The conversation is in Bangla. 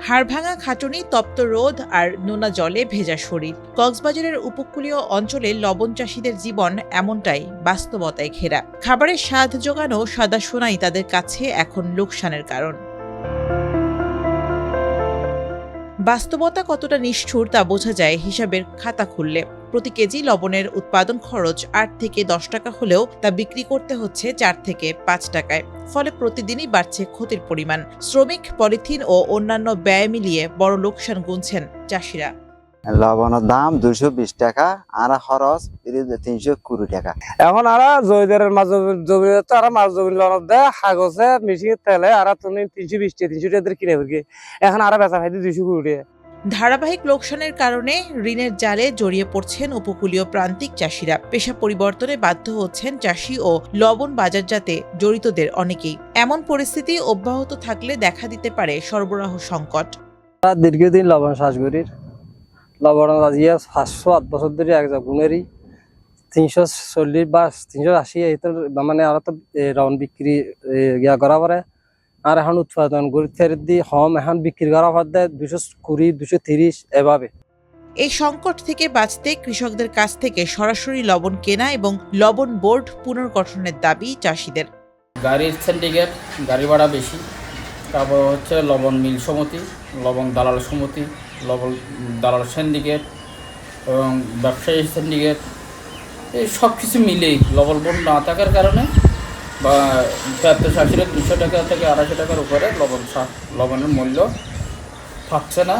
হাড়ভাঙা খাটুনি, তপ্ত রোদ আর নোনা জলে ভেজা শরীর। কক্সবাজারের উপকূলীয় অঞ্চলে লবণ চাষীদের জীবন এমনটাই, বাস্তবতায় ঘেরা। খাবারের স্বাদ জোগানো সাদা সোনাই তাদের কাছে এখন লোকসানের কারণ। বাস্তবতা কতটা নিষ্ঠুর তা বোঝা যায় হিসাবের খাতা খুললে। প্রতি কেজি লবণের উৎপাদন খরচ ৮ থেকে ১০ টাকা হলেও তা বিক্রি করতে হচ্ছে ৪ থেকে ৫ টাকায়। ফলে প্রতিদিনই বাড়ছে ক্ষতির পরিমাণ। শ্রমিক, পলিথিন ও অন্যান্য ব্যয় মিলিয়ে বড় লোকসান গুনছেন চাষিরা। লবণের দাম 220 টাকা আর খরচ 320 টাকা। এখন আর জমিদারের জমি আর মাছ জমি লনত দেয় কাগজে মিশিয়ে তেলে আর তুমি 320 300 কিনে ফিরকি এখন আর বেচা খাইতে 220 টাকা। ধারাবাহিক লোকসানের কারণে ঋণের জালে জড়িয়ে পড়ছেন উপকূলীয় প্রান্তিক চাষিরা। পেশা পরিবর্তনে বাধ্য হচ্ছেন চাষি ও লবণ বাজারজাতে জড়িতদের অনেকেই। এমন পরিস্থিতি অব্যাহত থাকলে দেখা দিতে পারে সরবরাহ সংকট। দীর্ঘদিন লবণ চাষ করি, লবণ আজিয়া 508 বছর ধরে এক গুণেরই 340 বা 380 মানে আর তো রাউন্ড বিক্রি ইয়া করা পরে আর এখন উৎপাদন করি দি কম, এখন বিক্রি করা পর 220 230 এভাবে। এই সংকট থেকে বাঁচতে কৃষকদের কাছ থেকে সরাসরি লবণ কেনা এবং লবণ বোর্ড পুনর্গঠনের দাবি চাষিদের। গাড়ির সিন্ডিকেট, গাড়ি ভাড়া বেশি, তারপর হচ্ছে লবণ মিল সমিতি, লবণ দালাল সমিতি, লবণ দালাল সিন্ডিকেট এবং ব্যবসায়ী সিন্ডিকেট, এই সব কিছু মিলেই লবণ বোর্ড না থাকার কারণে বা প্রাপ্ত চাষিরা 200 টাকা থেকে 250 টাকার উপরে লবণের মূল্য থাকছে না।